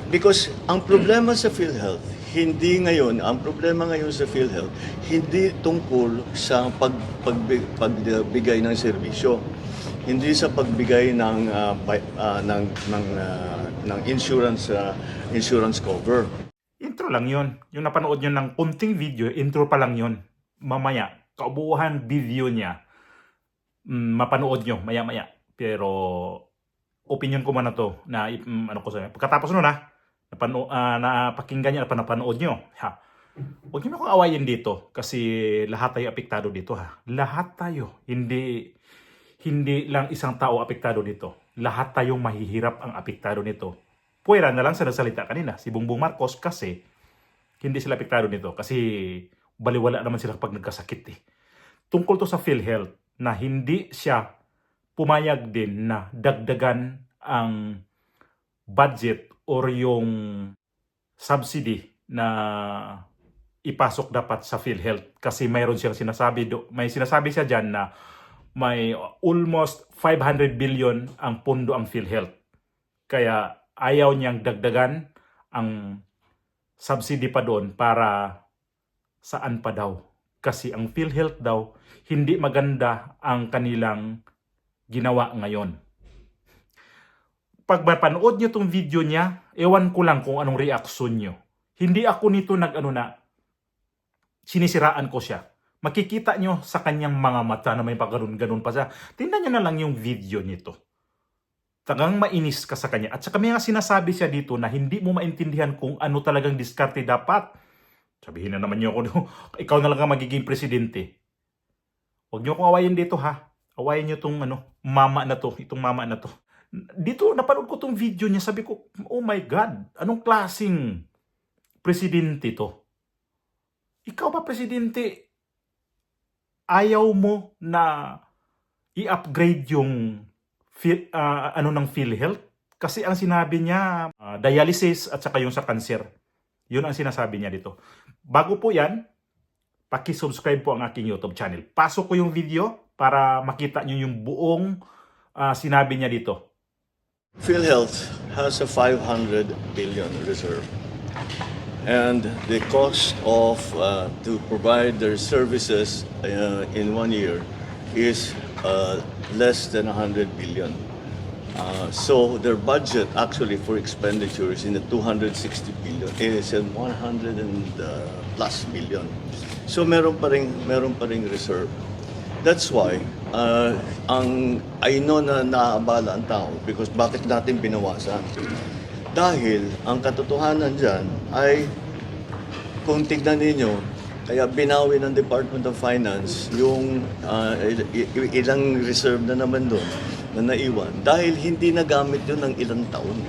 Because ang problema sa PhilHealth, ang problema ngayon sa PhilHealth, hindi tungkol sa pagbigay ng serbisyo. Hindi sa pagbigay ng insurance cover. Intro lang yon. Yung napanood nyo ng kunting video, intro pa lang yon. Mamaya, kaubuuhan video niya, mapanood nyo maya-maya. Pero, opinion ko man na to, na ano ko sa pagkatapos nun napakinggan nyo, napanood nyo. Ha? Huwag nyo na akong awayin dito kasi lahat tayo apektado dito ha. Lahat tayo. Hindi lang isang tao apektado dito. Lahat tayong mahihirap ang apektado nito. Puwera na lang sa nagsalita kanina, si Bongbong Marcos kasi hindi sila apektado nito kasi baliwala naman sila pag nagkasakit eh. Tungkol to sa PhilHealth na hindi siya pumayag din na dagdagan ang budget or yung subsidy na ipasok dapat sa PhilHealth kasi mayroon siyang sinasabi may sinasabi siya diyan na may almost 500 billion ang pondo ang PhilHealth. Kaya ayaw niyang dagdagan ang subsidy pa doon para saan pa daw. Kasi ang PhilHealth daw, hindi maganda ang kanilang ginawa ngayon. Pag mapanood nyo tong video niya, ewan ko lang kung anong reaksyon nyo. Hindi ako nito sinisiraan ko siya. Makikita nyo sa kanyang mga mata na may pagganun-ganun pa siya. Tingnan nyo na lang yung video nito. Tagang mainis ka sa kanya. At saka may nga sinasabi siya dito na hindi mo maintindihan kung ano talagang diskarte dapat. Sabihin na naman nyo ako, ikaw na lang ang magiging presidente. Huwag nyo akong awayin dito ha. Awayin nyo itong mama na to, itong mama na to. Dito, napanood ko itong video niya, sabi ko, oh my God, anong klaseng presidente to? Ikaw ba presidente? Ayaw mo na i-upgrade yung ng PhilHealth? Kasi ang sinabi niya, dialysis at saka yung sa cancer. Yun ang sinasabi niya dito. Bago po yan, paki-subscribe po ang aking YouTube channel. Pasok ko yung video para makita nyo yung buong sinabi niya dito. PhilHealth has a 500 billion reserve. And the cost of to provide their services in 1 year is less than 100 billion. So their budget actually for expenditure is in the 260 billion. It is in 100 and plus billion. So meron pa ring reserve. That's why I know na naabala ang tao because bakit natin binawasan? Dahil ang katotohanan dyan ay kung tignan ninyo, kaya binawi ng Department of Finance yung ilang reserve na naman doon na naiwan dahil hindi nagamit yun ng ilang taon.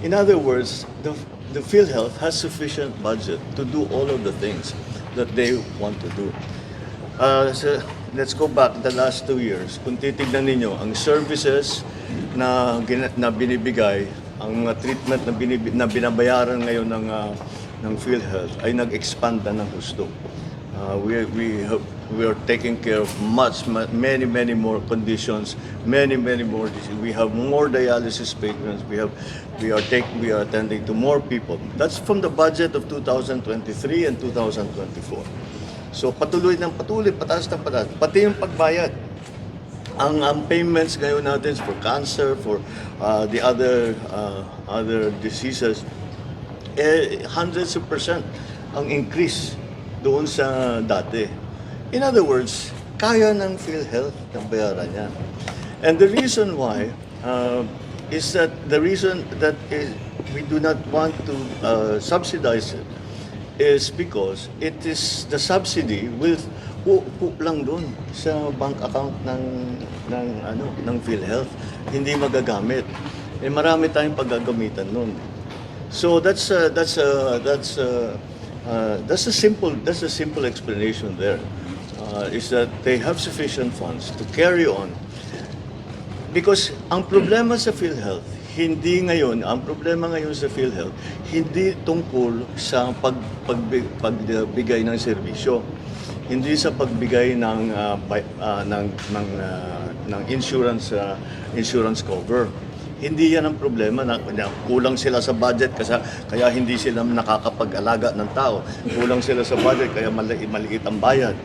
In other words, the PhilHealth has sufficient budget to do all of the things that they want to do. So let's go back the last 2 years. Kung titignan ninyo, ang services na binibigay, ang mga treatment na binabayaran ngayon ng PhilHealth ay nag-expand na ng gusto. We are taking care of many more conditions, many more diseases. We have more dialysis patients. We are attending to more people. That's from the budget of 2023 and 2024. So patuloy, pataas ng pataas. Pati yung pagbayad. Ang payments ngayon natin for cancer, for the other diseases, hundreds of percent ang increase doon sa dati. In other words, kaya ng PhilHealth na bayaran yan. And the reason why is that we do not want to subsidize it is because it is the subsidy will lang doon sa bank account ng PhilHealth, hindi magagamit. Marami tayong paggagamitan noon. So that's a simple explanation there. Is that they have sufficient funds to carry on. Because ang problema sa PhilHealth, ang problema ngayon sa PhilHealth, hindi tungkol sa pagbigay ng serbisyo. Hindi sa pagbigay ng insurance cover. Hindi yan ang problema na kulang sila sa budget kasi kaya hindi sila nakakapag-alaga ng tao. Kulang sila sa budget kaya maliit ang bayad.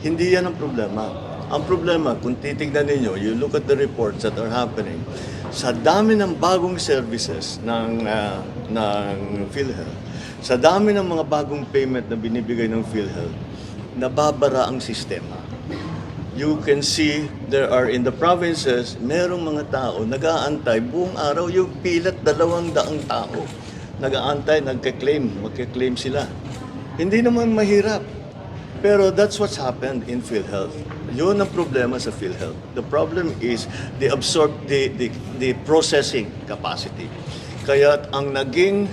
Hindi yan ang problema. Ang problema, kung titignan ninyo, you look at the reports that are happening, sa dami ng bagong services ng PhilHealth, sa dami ng mga bagong payment na binibigay ng PhilHealth, nababara ang sistema. You can see there are in the provinces, merong mga tao nag-aantay buong araw, yung pilat 200 tao. Nag-aantay, magke-claim sila. Hindi naman mahirap. Pero that's what's happened in PhilHealth. Yun ang problema sa PhilHealth. The problem is the processing capacity. Kaya ang naging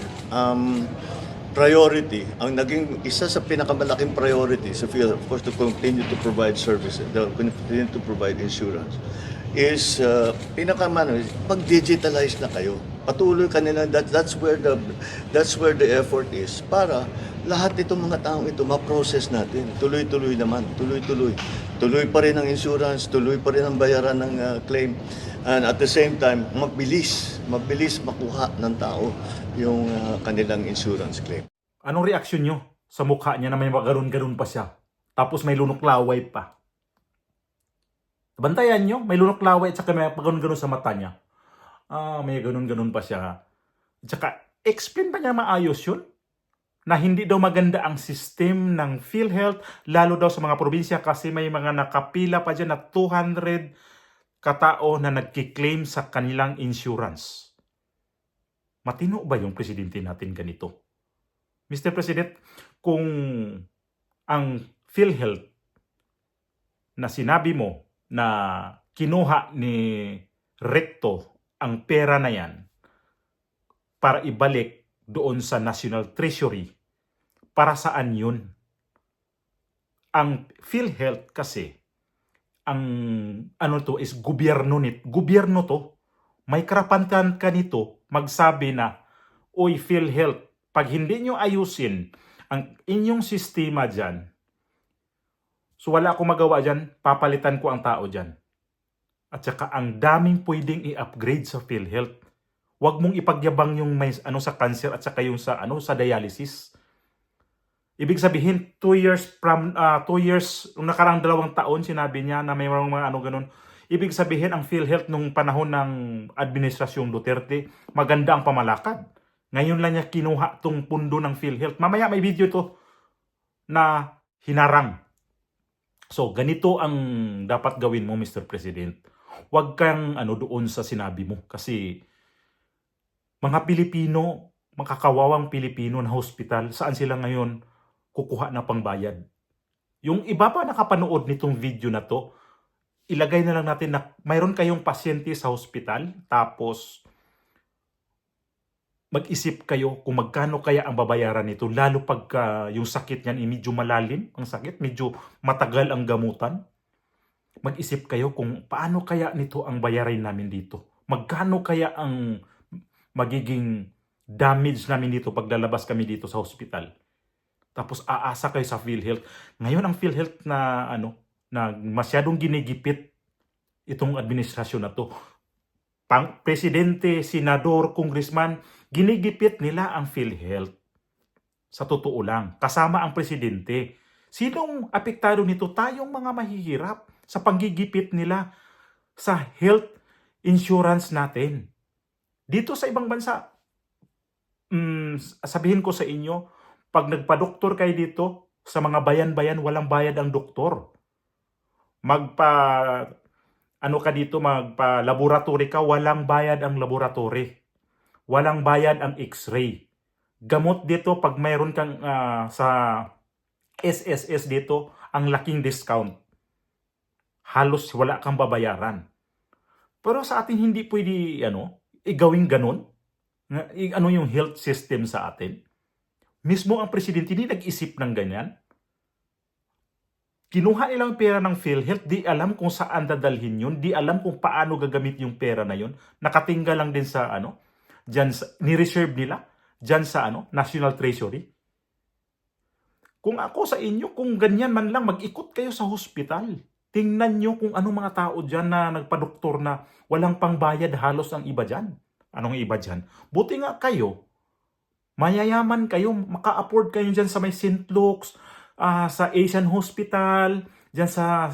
priority, ang naging isa sa pinakamalaking priority sa PhilHealth, of course, to continue to provide services, to continue to provide insurance, is pag-digitalize na kayo. Patuloy kanila, that's where the effort is para lahat itong mga taong ito ma-process natin. Tuloy-tuloy naman, tuloy-tuloy. Tuloy pa rin ang insurance, tuloy pa rin ang bayaran ng claim. And at the same time, mabilis makuha ng tao yung kanilang insurance claim. Anong reaksyon nyo sa mukha niya na may maganon-ganon pa siya? Tapos may lunok-laway pa. Bantayan nyo, may lunok-laway at saka may paganon-ganon sa mata niya. May ganon-ganon pa siya. At saka, explain pa niya maayos yun? Na hindi daw maganda ang system ng PhilHealth, lalo daw sa mga probinsya kasi may mga nakapila pa dyan na 200 katao na nagkiklaim sa kanilang insurance. Matino ba yung presidente natin ganito? Mr. President, kung ang PhilHealth na sinabi mo na kinuha ni Recto ang pera na yan para ibalik doon sa National Treasury, para saan yun? Ang PhilHealth kasi, ang ano to is gobyerno Gobyerno to. May karapatan ka nito magsabi na, "Oy PhilHealth, pag hindi nyo ayusin ang inyong sistema dyan, so wala akong magawa dyan, papalitan ko ang tao dyan." At saka ang daming pwedeng i-upgrade sa PhilHealth. Huwag mong ipagyabang yung may sa cancer at saka yung sa sa dialysis. Ibig sabihin 2 years nung nakarang 2 taon sinabi niya na may mga ganun. Ibig sabihin ang PhilHealth nung panahon ng administrasyong Duterte, maganda ang pamalakad. Ngayon lang niya kinuha tong pundo ng PhilHealth. Mamaya may video to na hinarang. So ganito ang dapat gawin mo, Mr. President. Huwag kang doon sa sinabi mo kasi mga Pilipino, makakawawang Pilipino na hospital, saan sila ngayon kukuha na pangbayad? Yung iba pa nakapanood nitong video na to, ilagay na lang natin na mayroon kayong pasyente sa hospital, tapos mag-isip kayo kung magkano kaya ang babayaran nito, lalo pagka yung sakit niyan medyo malalim, ang sakit, medyo matagal ang gamutan. Mag-isip kayo kung paano kaya nito ang bayarin namin dito. Magkano kaya ang magiging damage namin dito pag lalabas kami dito sa hospital. Tapos aasa kayo sa PhilHealth. Ngayon ang PhilHealth na na masyadong ginigipit itong administrasyon na to. Presidente, senador, congressman, ginigipit nila ang PhilHealth. Sa totoo lang, kasama ang presidente. Sinong apektado nito? Tayong mga mahihirap sa panggigipit nila sa health insurance natin. Dito sa ibang bansa, sabihin ko sa inyo, pag nagpa-doktor kayo dito, sa mga bayan-bayan, walang bayad ang doktor. Magpa-laboratory ka, walang bayad ang laboratory. Walang bayad ang x-ray. Gamot dito, pag mayroon kang sa SSS dito, ang laking discount. Halos wala kang babayaran. Pero sa atin hindi pwede igawing ganun. Yung health system sa atin. Mismo ang presidente hindi nag-isip ng ganyan. Kinuha nilang pera ng PhilHealth, di alam kung saan dadalhin yun, di alam kung paano gagamit yung pera na yun. Nakatinggal lang din sa ni-reserve nila, dyan sa National Treasury. Kung ako sa inyo, kung ganyan man lang, mag-ikot kayo sa hospital. Tingnan nyo kung anong mga tao dyan na nagpadoktor na walang pangbayad halos ang iba dyan. Anong iba dyan? Buti nga kayo, mayayaman kayo, maka-afford kayo dyan sa may St. Luke's, sa Asian Hospital, dyan sa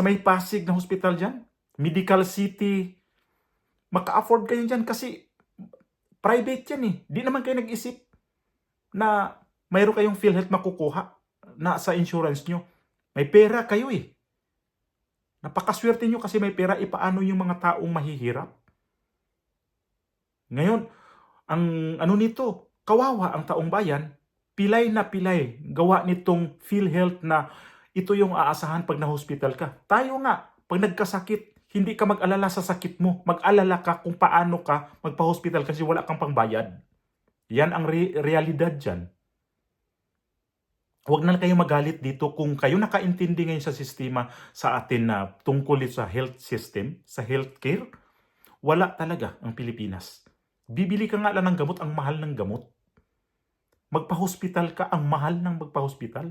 may Pasig na hospital dyan, Medical City. Maka-afford kayo dyan kasi private yan eh. Di naman kayo nag-isip na mayroon kayong PhilHealth makukuha na sa insurance nyo. May pera kayo eh. Napakaswerte nyo kasi may pera, ipaano yung mga taong mahihirap. Ngayon, ang ano nito, kawawa ang taong bayan, pilay na pilay, gawa nitong PhilHealth na ito yung aasahan pag na-hospital ka. Tayo nga, pag nagkasakit, hindi ka mag-alala sa sakit mo. Mag-alala ka kung paano ka magpa-hospital kasi wala kang pangbayad. Yan ang realidad dyan. Huwag na kayo magalit dito kung kayo nakaintindi ngayon sa sistema sa atin na tungkol sa health system, sa healthcare. Wala talaga ang Pilipinas. Bibili ka nga lang ng gamot, ang mahal ng gamot. Magpa-hospital ka, ang mahal ng magpa-hospital.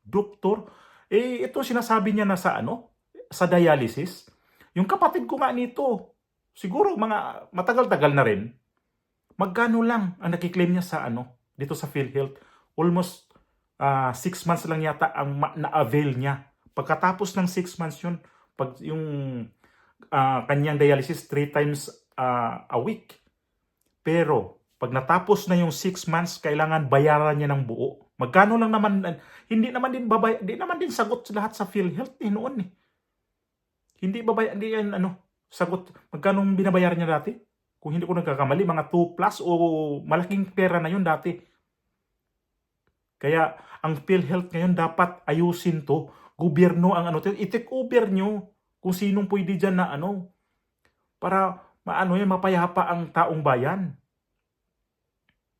Doktor, ito sinasabi niya na sa dialysis. Yung kapatid ko nga nito, siguro mga matagal-tagal na rin, magkano lang ang nakiklaim niya sa dito sa PhilHealth? Almost 6 months lang yata ang na-avail niya. Pagkatapos ng 6 months yun, pag yung kanyang dialysis 3 times a week. Pero pag natapos na yung 6 months, kailangan bayaran niya ng buo. Magkano lang naman, hindi naman din sagot lahat sa PhilHealth noon eh. Hindi yan sagot. Magkano binabayaran niya dati? Kung hindi ko nagkakamali, mga 2 plus o malaking pera na yun dati. Kaya ang PhilHealth ngayon dapat ayusin to. Gobyerno ang i-take over nyo kung sinong pwede dyan na para mapayapa ang taong bayan.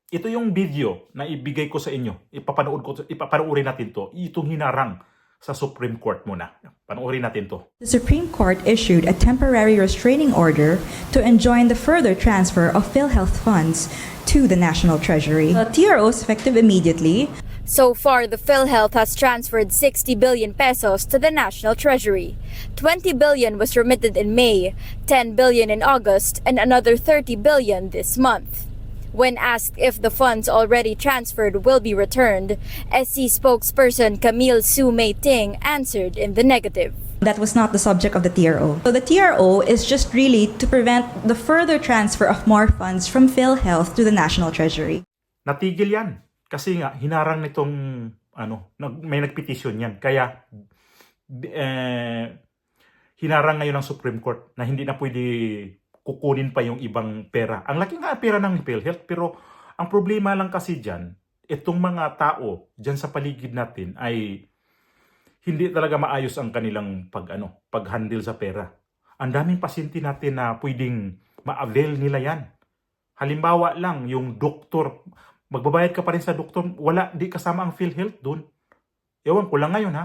Ito yung video na ibigay ko sa inyo. Ipapanoorin natin to. Itong hinarang sa Supreme Court muna. Panoorin natin to. The Supreme Court issued a temporary restraining order to enjoin the further transfer of PhilHealth funds to the National Treasury. The TRO is effective immediately. So far, the PhilHealth has transferred 60 billion pesos to the National Treasury. 20 billion was remitted in May, 10 billion in August, and another 30 billion this month. When asked if the funds already transferred will be returned, SC spokesperson Camille Su May Ting answered in the negative. That was not the subject of the TRO. So the TRO is just really to prevent the further transfer of more funds from PhilHealth to the National Treasury. Natigil yan. Kasi nga, hinarang nitong, may nagpetisyon yan. Kaya, hinarang ngayon ng Supreme Court na hindi na pwede kukunin pa yung ibang pera. Ang laki nga pera ng PhilHealth, pero ang problema lang kasi dyan, itong mga tao dyan sa paligid natin ay hindi talaga maayos ang kanilang pag-handle sa pera. Ang daming pasyente natin na pwedeng ma-avail nila yan. Halimbawa lang, yung doktor, magbabayad ka pa rin sa doktor, di kasama ang PhilHealth doon. Ewan ko lang ngayon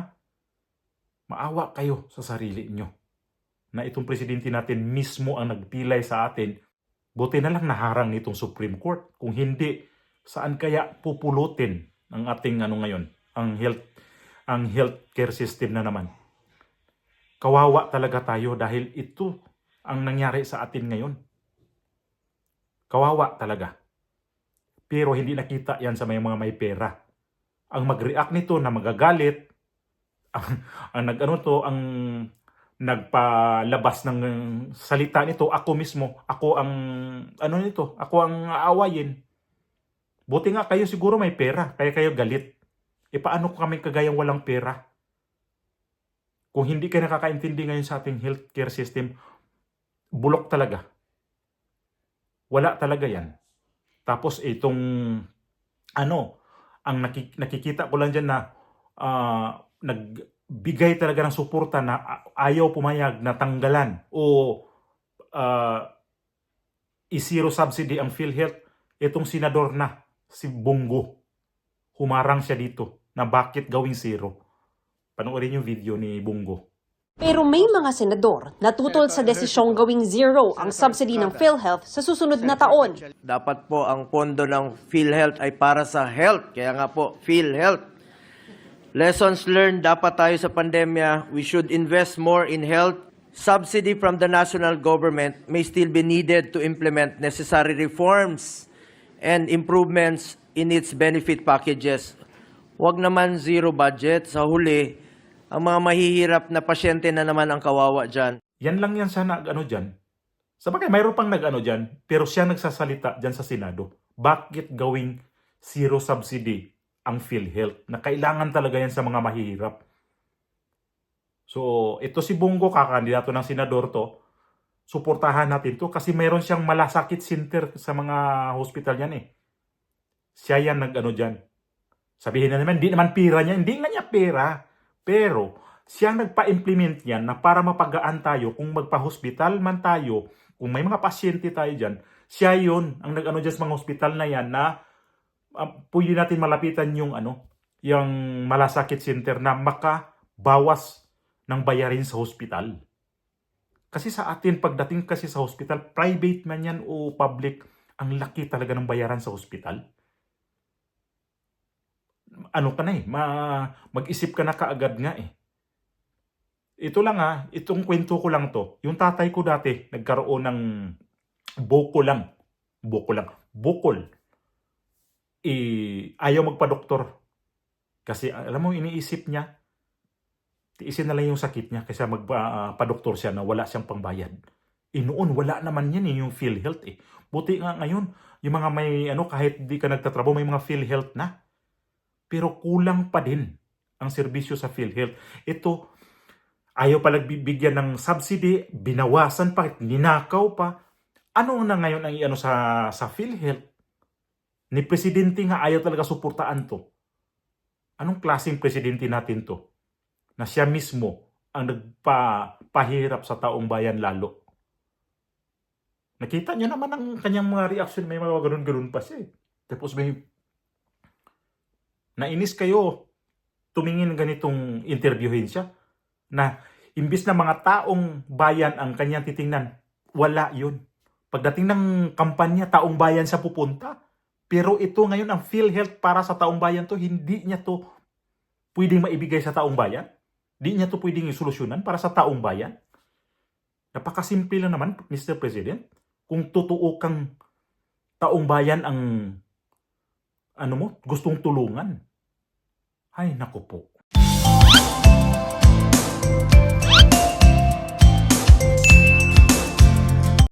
maawa kayo sa sarili nyo. Na itong presidente natin mismo ang nagpilay sa atin, buti na lang naharang nitong Supreme Court. Kung hindi, saan kaya pupulutin ang ating ngayon, ang healthcare system na naman. Kawawa talaga tayo dahil ito ang nangyari sa atin ngayon. Kawawa talaga. Pero hindi nakita yan sa mga may pera. Ang mag-react nito na magagalit, ang nagpalabas ng salita nito, ako mismo, ako ang aawayin. Buti nga kayo siguro may pera, kaya kayo galit. Paano kami kagayang walang pera? Kung hindi kayo nakakaintindi ngayon sa ating healthcare system, bulok talaga. Wala talaga yan. Tapos itong ang nakikita ko lang dyan na nagbigay talaga ng suporta na ayaw pumayag na tanggalan o i-zero subsidy ang PhilHealth. Itong senador na, si Bongo, humarang siya dito na bakit gawing zero. Panoorin yung video ni Bongo. Pero may mga senador na tutol sa desisyong gawing zero ang subsidy ng PhilHealth sa susunod na taon. Dapat po ang pondo ng PhilHealth ay para sa health. Kaya nga po, PhilHealth. Lessons learned dapat tayo sa pandemya. We should invest more in health. Subsidy from the national government may still be needed to implement necessary reforms and improvements in its benefit packages. Huwag naman zero budget. Sa huli, ang mga mahihirap na pasyente na naman ang kawawa dyan. Yan lang yan sa nag-ano dyan. Sabagay, mayroon pang nag-ano dyan, pero siya nagsasalita dyan sa Senado. Bakit gawing zero subsidy ang PhilHealth? Na kailangan talaga yan sa mga mahihirap. So, ito si Bongo, kakandidato ng senador to, suportahan natin to kasi mayroon siyang malasakit center sa mga hospital yan eh. Siya yan nag-ano dyan. Sabihin na naman, hindi naman pera niya, hindi nga niya pera. Pero, siya nagpa-implement yan na para mapagaan tayo kung magpa-hospital man tayo, kung may mga pasyente tayo dyan, siya yun ang nag-ano dyan sa mga hospital na yan na pwede natin malapitan yung yung malasakit center na makabawas ng bayarin sa hospital. Kasi sa atin, pagdating kasi sa hospital, private man yan o public, ang laki talaga ng bayaran sa hospital. Ano ka na mag-isip ka na kaagad nga eh. Ito lang itong kwento ko lang to. Yung tatay ko dati, nagkaroon ng bukol. Ayaw magpa-doktor. Kasi alam mo, iniisip niya, tiisin na lang yung sakit niya kasi magpa-doktor siya na wala siyang pangbayad. Noon, wala naman yan yung PhilHealth eh. Buti nga ngayon, yung mga may kahit di ka nagtatrabaho, may mga PhilHealth na. Pero kulang pa din ang serbisyo sa PhilHealth. Ito, ayaw pa nagbibigyan ng subsidy, binawasan pa, ninakaw pa. Ano na ngayon ang sa PhilHealth? Ni presidente nga ayaw talaga suportaan to. Anong klaseng presidente natin to? Na siya mismo ang nagpahirap sa taong bayan lalo. Nakita niyo naman ang kanyang mga reaction, may mga ganun-ganun pa siya. Tapos may nainis kayo, tumingin ganitong interviewin siya, na imbis na mga taong bayan ang kanyang titingnan, wala yun. Pagdating ng kampanya, taong bayan siya pupunta. Pero ito ngayon, ang PhilHealth para sa taong bayan to, hindi niya to pwedeng maibigay sa taong bayan. Hindi niya to pwedeng isolusyonan para sa taong bayan. Napakasimple lang naman, Mr. President. Kung totoo kang taong bayan ang gustong tulungan. Ay, naku po.